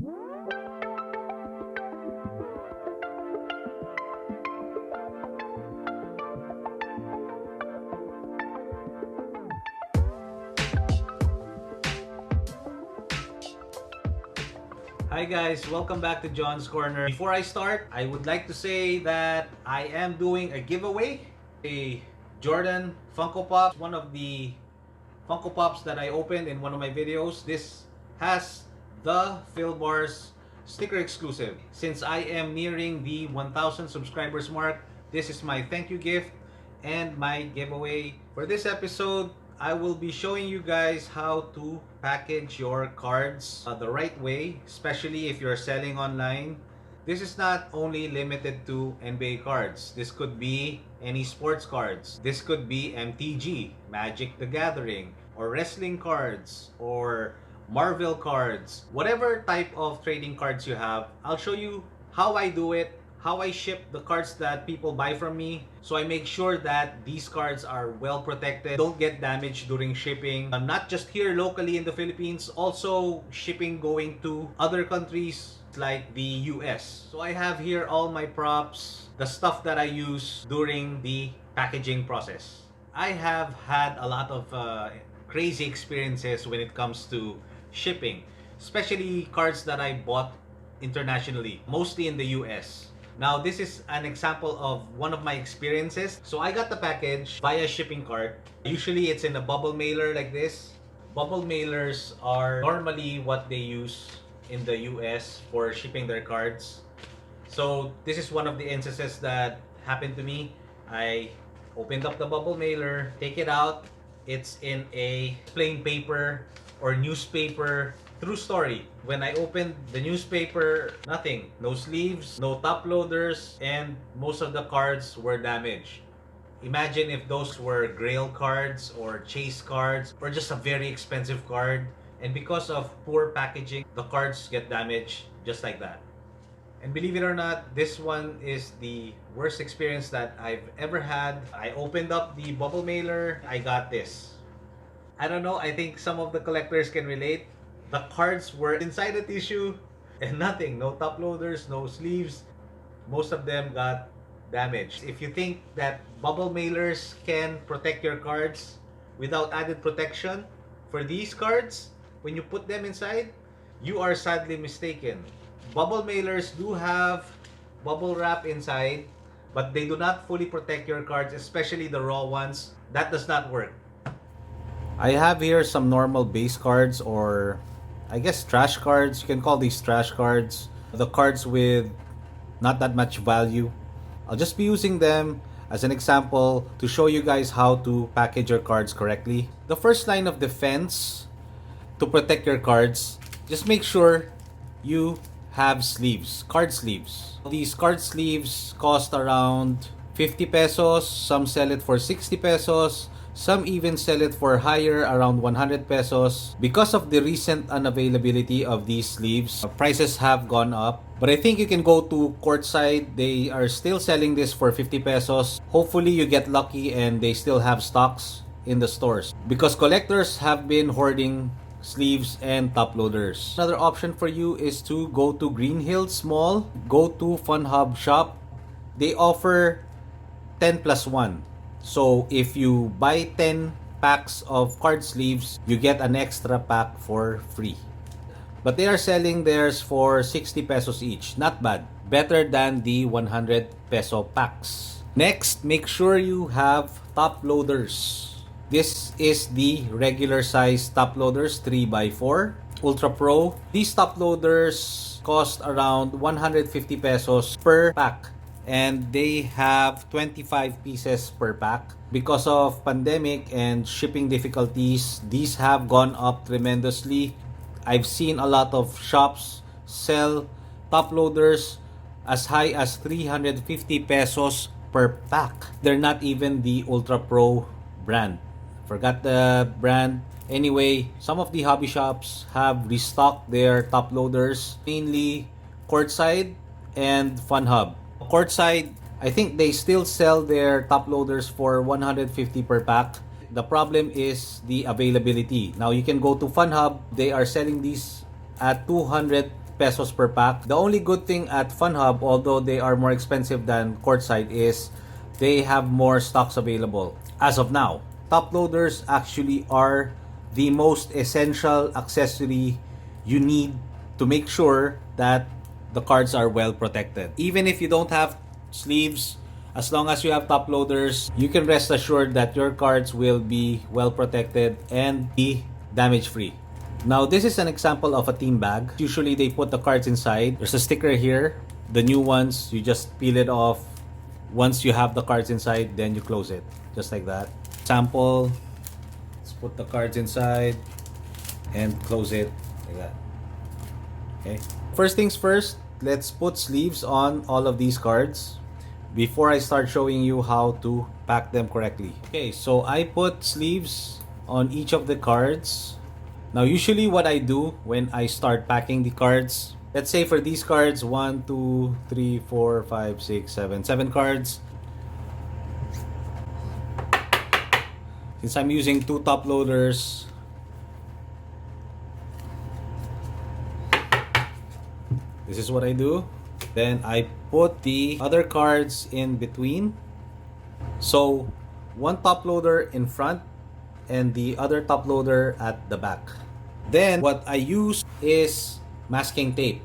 Hi guys, welcome back to John's Corner. Before I start, I would like to say that I am doing a giveaway. A Jordan Funko Pop, one of the Funko Pops that I opened in one of my videos. This has the Phil Bars sticker exclusive. Since I am nearing the 1,000 subscribers mark, this is my thank you gift and my giveaway. For this episode, I will be showing you guys how to package your cards the right way, especially if you're selling online. This is not only limited to NBA cards. This could be any sports cards. This could be MTG, Magic the Gathering, or wrestling cards, or Marvel cards. Whatever type of trading cards you have, I'll show you how I do it, how I ship the cards that people buy from me, so I make sure that these cards are well protected, don't get damaged during shipping, not just here locally in the Philippines, also shipping going to other countries like the US. So I have here all my props, the stuff that I use during the packaging process. I have had a lot of crazy experiences when it comes to shipping, especially cards that I bought internationally, mostly in the US. Now, this is an example of one of my experiences. So I got the package via shipping cart. Usually it's in a bubble mailer like this. Bubble mailers are normally what they use in the US for shipping their cards. So this is one of the instances that happened to me. I opened up the bubble mailer, take it out. It's in a plain paper or newspaper. True story. When I opened the newspaper, nothing. No sleeves, no top loaders, and most of the cards were damaged. Imagine if those were Grail cards or Chase cards or just a very expensive card. And because of poor packaging, the cards get damaged just like that. And believe it or not, this one is the worst experience that I've ever had. I opened up the bubble mailer, I got this. I don't know, I think some of the collectors can relate. The cards were inside a tissue and nothing. No top loaders, no sleeves. Most of them got damaged. If you think that bubble mailers can protect your cards without added protection for these cards, when you put them inside, you are sadly mistaken. Bubble mailers do have bubble wrap inside, but they do not fully protect your cards, especially the raw ones. That does not work. I have here some normal base cards, or I guess trash cards. You can call these trash cards. The cards with not that much value. I'll just be using them as an example to show you guys how to package your cards correctly. The first line of defense to protect your cards, just make sure you have sleeves, card sleeves. These card sleeves cost around 50 pesos. Some sell it for 60 pesos. Some even sell it for higher, around 100 pesos. Because of the recent unavailability of these sleeves, prices have gone up. But I think you can go to courtside. They are still selling this for 50 pesos. Hopefully you get lucky and they still have stocks in the stores, because collectors have been hoarding sleeves and top loaders. Another option for you is to go to Green Hills Mall, go to Fun Hub shop. They offer 10 plus 1. So if you buy 10 packs of card sleeves, you get an extra pack for free. But they are selling theirs for 60 pesos each. Not bad. Better than the 100 peso packs. Next, make sure you have top loaders. This is the regular size top loaders, 3x4 Ultra Pro. These top loaders cost around 150 pesos per pack, and they have 25 pieces per pack. Because of pandemic and shipping difficulties, these have gone up tremendously. I've seen a lot of shops sell top loaders as high as 350 pesos per pack. They're not even the Ultra Pro brand. Forgot the brand. Anyway, some of the hobby shops have restocked their top loaders, mainly Courtside and Fun Hub. Courtside, I think they still sell their top loaders for 150 per pack. The problem is the availability. Now you can go to Fun Hub. They are selling these at 200 pesos per pack. The only good thing at FunHub, although they are more expensive than courtside, is they have more stocks available as of now. Top loaders actually are the most essential accessory you need to make sure that the cards are well protected. Even if you don't have sleeves, as long as you have top loaders, you can rest assured that your cards will be well protected and be damage free. Now, this is an example of a team bag. Usually they put the cards inside. There's a sticker here. The new ones, you just peel it off. Once you have the cards inside, then you close it. Just like that. Sample. Let's put the cards inside and close it like that. Okay. First things first, let's put sleeves on all of these cards before I start showing you how to pack them correctly. Okay, so I put sleeves on each of the cards. Now, usually what I do when I start packing the cards, let's say for these cards, 1, 2, 3, 4, 5, 6, 7 cards. Since I'm using 2 top loaders, this is what I do. Then I put the other cards in between. So, 1 top loader in front and the other top loader at the back. Then what I use is masking tape.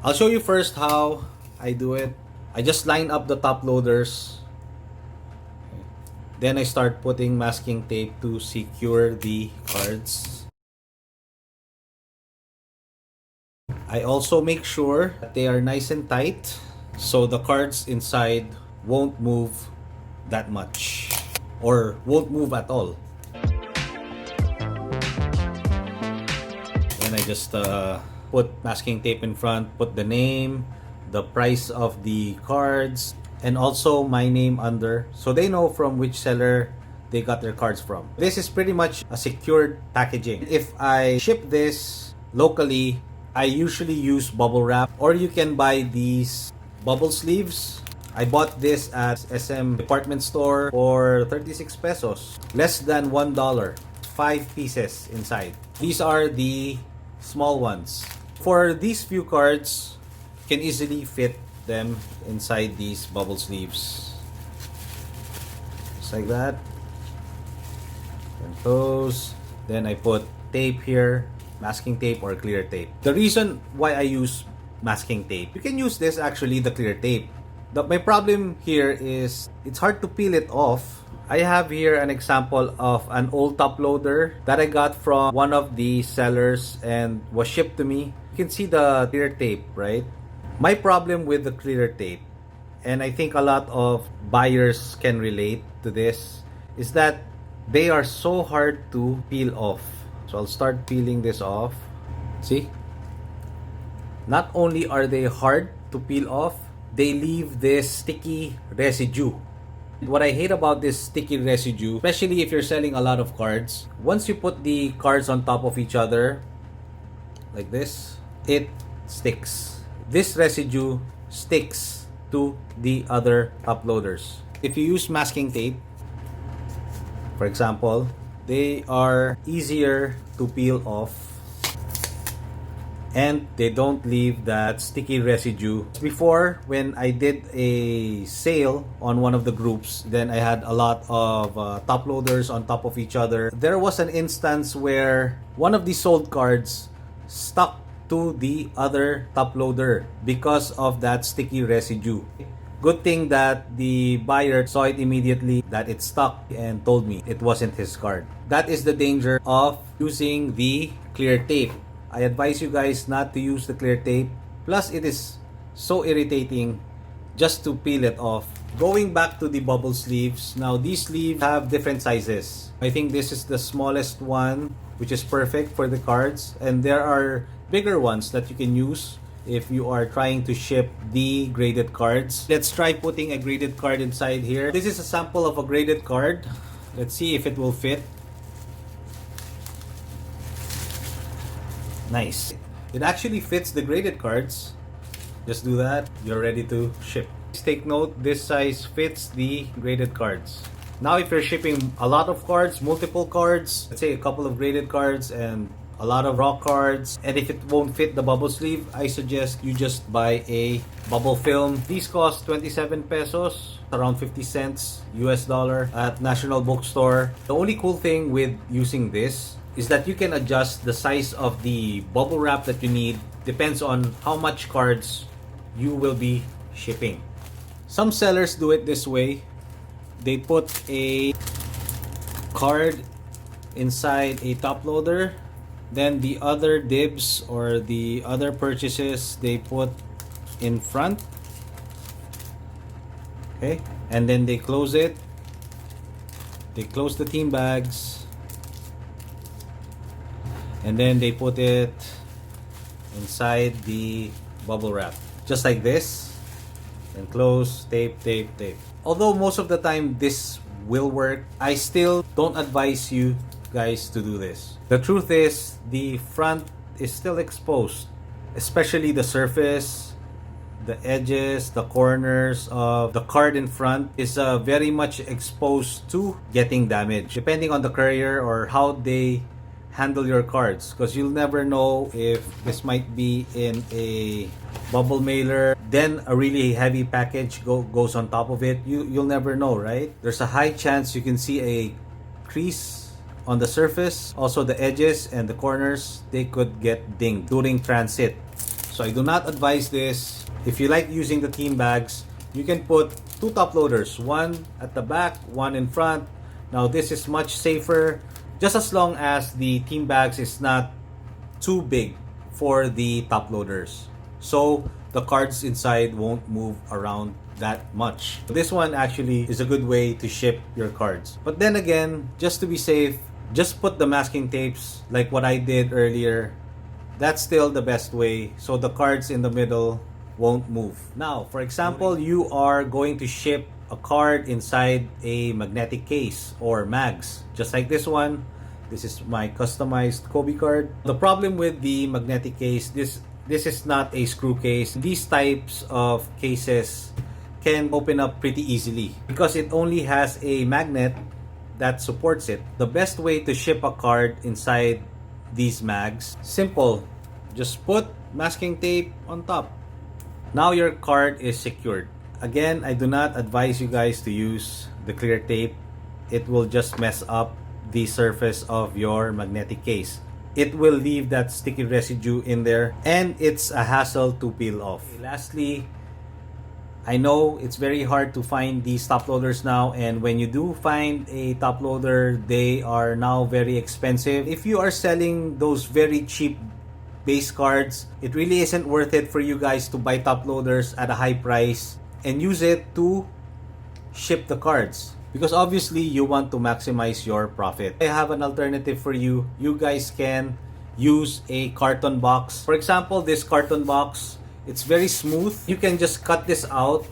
I'll show you first how I do it. I just line up the top loaders. Then I start putting masking tape to secure the cards. I also make sure that they are nice and tight so the cards inside won't move that much or won't move at all. Then I just put masking tape in front, put the name, the price of the cards, and also my name under so they know from which seller they got their cards from. This is pretty much a secured packaging. If I ship this locally, I usually use bubble wrap, or you can buy these bubble sleeves. I bought this at SM department store for 36 pesos, less than $1, 5 pieces inside. These are the small ones. For these few cards, you can easily fit them inside these bubble sleeves. Just like that. And close. Then I put tape here, masking tape or clear tape. The reason why I use masking tape, you can use this actually, the clear tape. My problem here is it's hard to peel it off. I have here an example of an old top loader that I got from one of the sellers and was shipped to me. You can see the clear tape, right? My problem with the clear tape, and I think a lot of buyers can relate to this, is that they are so hard to peel off. So I'll start peeling this off. See? Not only are they hard to peel off, they leave this sticky residue. What I hate about this sticky residue, especially if you're selling a lot of cards, once you put the cards on top of each other, like this, it sticks. This residue sticks to the other top loaders. If you use masking tape, for example, they are easier to peel off and they don't leave that sticky residue. Before, when I did a sale on one of the groups, then I had a lot of top loaders on top of each other. There was an instance where one of the sold cards stuck to the other top loader because of that sticky residue. Good thing that the buyer saw it immediately that it stuck and told me it wasn't his card. That is the danger of using the clear tape. I advise you guys not to use the clear tape. Plus, it is so irritating just to peel it off. Going back to the bubble sleeves, now these sleeves have different sizes. I think this is the smallest one, which is perfect for the cards, and there are bigger ones that you can use if you are trying to ship the graded cards. Let's try putting a graded card inside here. This is a sample of a graded card. Let's see if it will fit. Nice. It actually fits the graded cards. Just do that, you're ready to ship. Please take note, this size fits the graded cards. Now if you're shipping a lot of cards, multiple cards, let's say a couple of graded cards and a lot of raw cards, and if it won't fit the bubble sleeve, I suggest you just buy a bubble film. These cost 27 pesos, around 50 cents US dollar at National Bookstore. The only cool thing with using this is that you can adjust the size of the bubble wrap that you need. Depends on how much cards you will be shipping. Some sellers do it this way. They put a card inside a top loader, then the other dibs or the other purchases they put in front, okay, and then they close it. They close the team bags, and then they put it inside the bubble wrap just like this, and close, tape, tape, tape. Although most of the time this will work, I still don't advise you guys to do this. The truth is, the front is still exposed, especially the surface, the edges, the corners of the card in front is very much exposed to getting damaged, depending on the courier or how they handle your cards, because you'll never know if this might be in a bubble mailer, then a really heavy package goes on top of it. You'll never know, right? There's a high chance you can see a crease on the surface. Also the edges and the corners, they could get dinged during transit. So I do not advise this. If you like using the team bags, you can put two top loaders, one at the back, one in front. Now this is much safer, just as long as the team bags is not too big for the top loaders, so the cards inside won't move around that much. This one actually is a good way to ship your cards. But then again, just to be safe, just put the masking tapes like what I did earlier. That's still the best way, so the cards in the middle won't move. Now, for example, you are going to ship a card inside a magnetic case or mags, just like this one. This is my customized Kobe card. The problem with the magnetic case, this is not a screw case. These types of cases can open up pretty easily because it only has a magnet that supports it. The best way to ship a card inside these mags, simple, just put masking tape on top. Now your card is secured. Again, I do not advise you guys to use the clear tape. It will just mess up the surface of your magnetic case. It will leave that sticky residue in there, and it's a hassle to peel off. Lastly, I know it's very hard to find these top loaders now, and when you do find a top loader, they are now very expensive. If you are selling those very cheap base cards, it really isn't worth it for you guys to buy top loaders at a high price and use it to ship the cards, because obviously you want to maximize your profit. I have an alternative for you. You guys can use a carton box. For example, this carton box, it's very smooth. You can just cut this out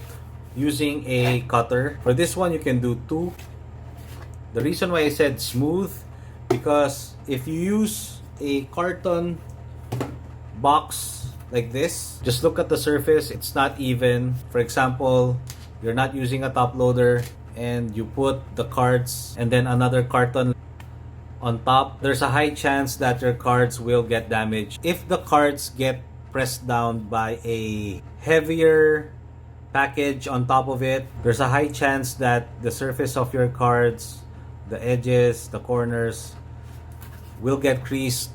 using a cutter. For this one, you can do two. The reason why I said smooth, because if you use a carton box like this, just look at the surface, it's not even. For example, you're not using a top loader and you put the cards and then another carton on top, there's a high chance that your cards will get damaged. If the cards get pressed down by a heavier package on top of it, there's a high chance that the surface of your cards, the edges, the corners, will get creased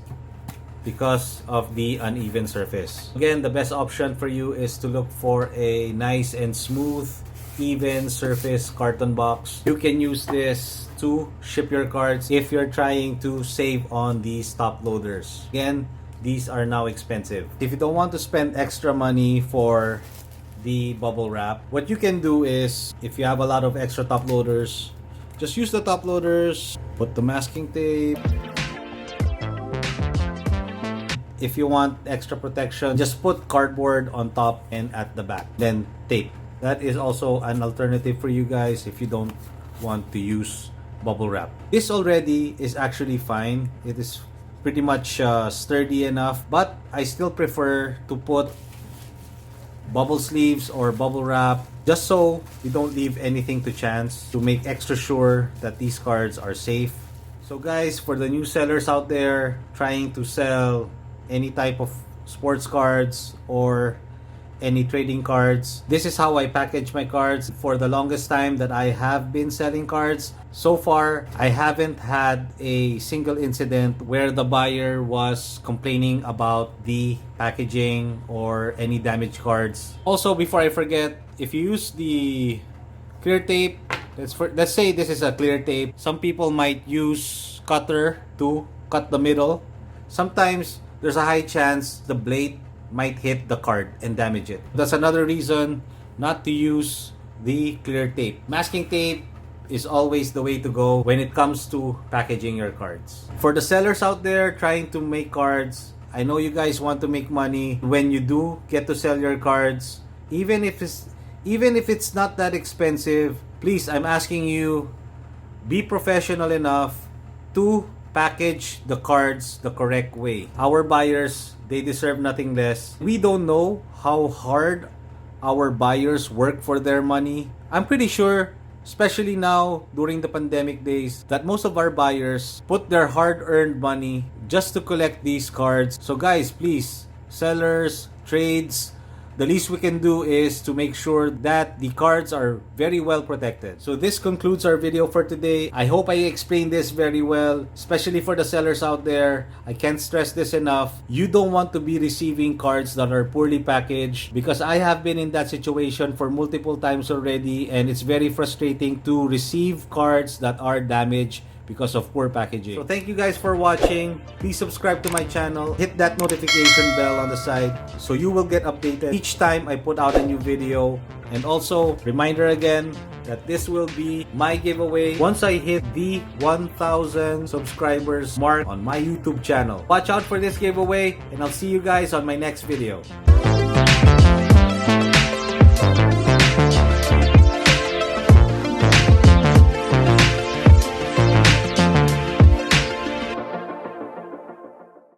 because of the uneven surface. Again, the best option for you is to look for a nice and smooth, even surface carton box. You can use this to ship your cards if you're trying to save on these top loaders. Again, these are now expensive. If you don't want to spend extra money for the bubble wrap, what you can do is, if you have a lot of extra top loaders, just use the top loaders, put the masking tape. If you want extra protection, just put cardboard on top and at the back, then tape. That is also an alternative for you guys if you don't want to use bubble wrap. This already is actually fine. It is pretty much sturdy enough, but I still prefer to put bubble sleeves or bubble wrap just so you don't leave anything to chance, to make extra sure that these cards are safe So guys, for the new sellers out there trying to sell any type of sports cards or any trading cards, this is how I package my cards. For the longest time that I have been selling cards, so far I haven't had a single incident where the buyer was complaining about the packaging or any damaged cards. Also, before I forget, if you use the clear tape, let's say this is a clear tape, some people might use cutter to cut the middle. Sometimes there's a high chance the blade might hit the card and damage it. That's another reason not to use the clear tape. Masking tape is always the way to go when it comes to packaging your cards. For the sellers out there trying to make cards, I know you guys want to make money. When you do get to sell your cards, even if it's not that expensive, please, I'm asking you, be professional enough to package the cards the correct way. Our buyers, they deserve nothing less. We don't know how hard our buyers work for their money. I'm pretty sure, especially now during the pandemic days, that most of our buyers put their hard-earned money just to collect these cards. So guys, please, sellers, trades, the least we can do is to make sure that the cards are very well protected. So this concludes our video for today. I hope I explained this very well, especially for the sellers out there. I can't stress this enough. You don't want to be receiving cards that are poorly packaged, because I have been in that situation for multiple times already, and it's very frustrating to receive cards that are damaged because of poor packaging. So thank you guys for watching. Please subscribe to my channel. Hit that notification bell on the side so you will get updated each time I put out a new video. And also, reminder again that this will be my giveaway once I hit the 1,000 subscribers mark on my YouTube channel. Watch out for this giveaway, and I'll see you guys on my next video.